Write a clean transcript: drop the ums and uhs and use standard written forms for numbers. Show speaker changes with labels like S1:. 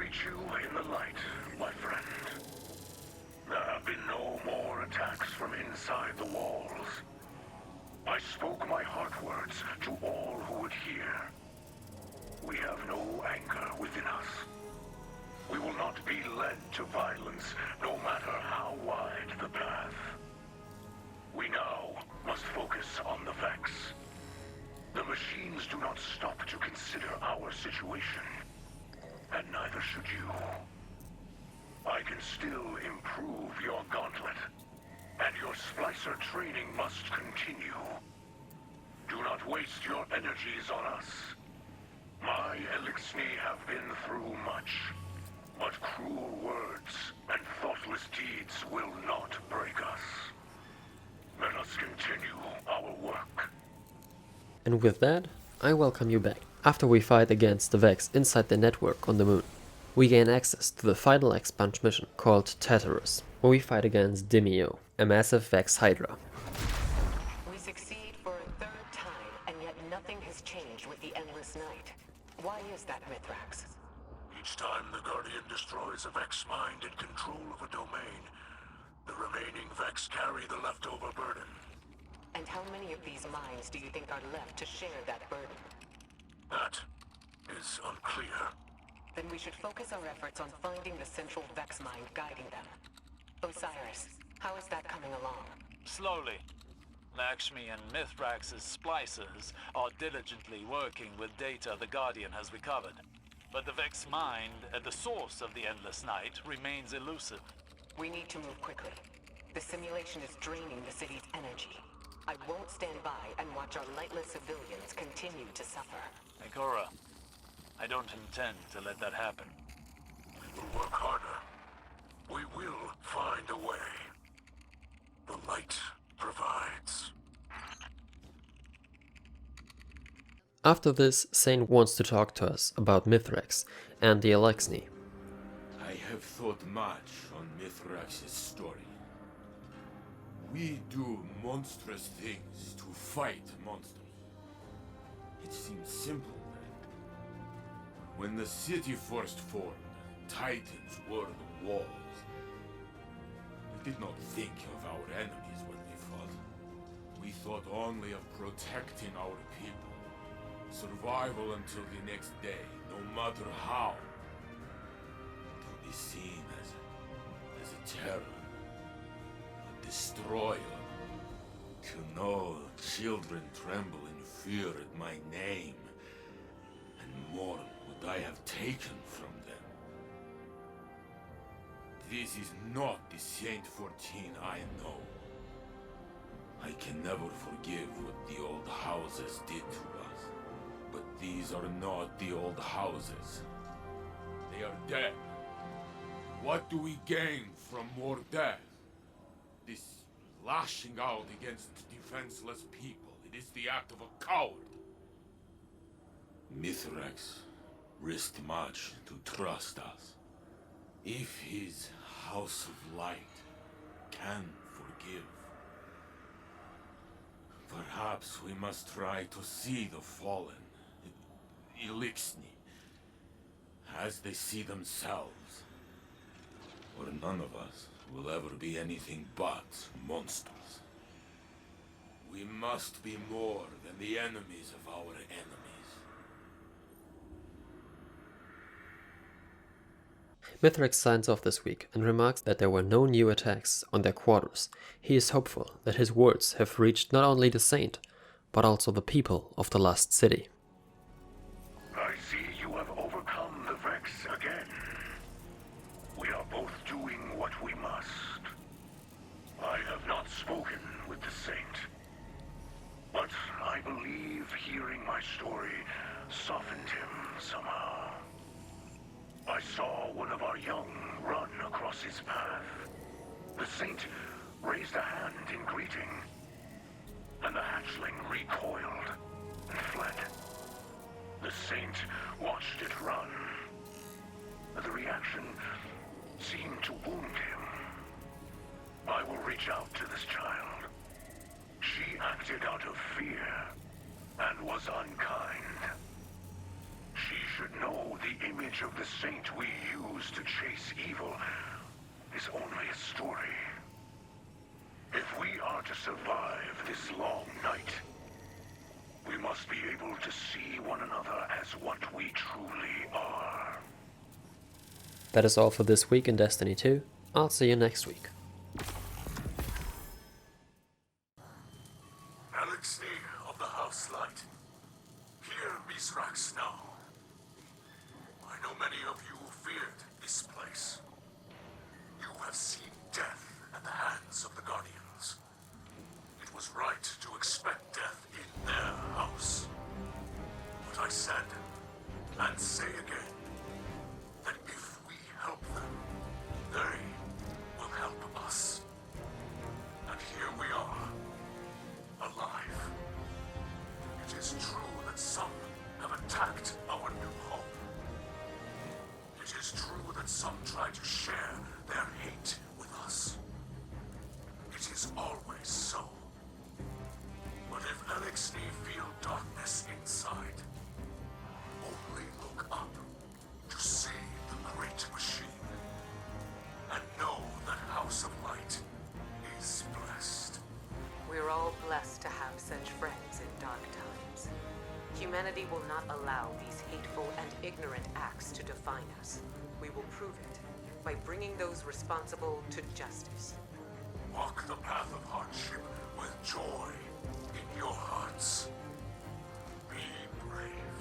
S1: greet you in the light, my friend. There have been no more attacks from inside the walls. I spoke my heart words to all who would hear. We have no anger within us. We will not be led to violence, no matter how wide the path. We now must focus on the Vex. The machines do not stop to consider our situation, and neither should you. I can still improve your gauntlet, and your splicer training must continue. Do not waste your energies on us. My Eliksni have been through much, but cruel words and thoughtless deeds will not break us. Let us continue our work.
S2: And with that, I welcome you back. After we fight against the Vex inside the network on the moon, we gain access to the final expunge mission called Tartarus, where we fight against Demio, a massive Vex Hydra.
S3: We succeed for a third time, and yet nothing has changed with the Endless Night. Why is that, Mithrax?
S1: Each time the Guardian destroys a Vex mind in control of a domain, the remaining Vex carry the leftover burden.
S3: And how many of these minds do you think are left to share that burden?
S1: That is unclear.
S3: Then we should focus our efforts on finding the central Vex mind guiding them. Osiris, how is that coming along?
S4: Slowly. Lakshmi and Mithrax's splicers are diligently working with data the Guardian has recovered. But the Vex mind, at the source of the Endless Night, remains elusive.
S3: We need to move quickly. The simulation is draining the city's energy. I won't stand by and watch our lightless civilians continue to suffer.
S4: Ikora, I don't intend to let that happen.
S1: We will work harder. We will find a way. The light provides.
S2: After this, Saint wants to talk to us about Mithrax and the Eliksni.
S5: I have thought much on Mithrax's story. We do monstrous things to fight monsters. It seems simple then. When the city first formed, Titans were the walls. We did not think of our enemies when we fought. We thought only of protecting our people. Survival until the next day, no matter how. To be seen as a terror. Destroyer. To know children tremble in fear at my name and mourn what I have taken from them. This is not the Saint 14 I know. I can never forgive what the old houses did to us. But these are not the old houses. They are dead. What do we gain from more death? This lashing out against defenseless people, it is the act of a coward. Mithrax risked much to trust us. If his House of Light can forgive, perhaps we must try to see the fallen, Eliksni, as they see themselves. Or none of us will ever be anything but monsters. We must be more than the enemies of our enemies.
S2: Mithrax signs off this week and remarks that there were no new attacks on their quarters. He is hopeful that his words have reached not only the Saint, but also the people of the lost city.
S1: I see you have overcome the Vex again. We are both doing what we must. I have not spoken with the Saint, but I believe hearing my story softened him somehow. I saw one of our young run across his path. The Saint raised a hand in greeting, and the hatchling recoiled and fled. The Saint watched it run. The reaction seemed to wound him. I will reach out to this child. She acted out of fear and was unkind. She should know the image of the saint we use to chase evil is only a story. If we are to survive this long night, we must be able to see one another as what we truly are.
S2: That is all for this week in Destiny 2. I'll see you next week.
S1: Eliksni of the House Light, hear Mithrax now. I know many of you feared this place. You have seen death at the hands of the Guardians. It was right to expect death in their house. But I said, and say again, that if we help them, they will help us. And here we are, alive. It is true that some have attacked our new home. It is true that some try to share their hate with us. It is always so. But if Eliksni feel darkness inside, only look up to see the great machine, and know that House of Light is blessed.
S3: We're all blessed to have such friends in dark times. Humanity will not allow these hateful and ignorant acts to define us. We will prove it by bringing those responsible to justice.
S1: Walk the path of hardship with joy in your hearts. Be brave.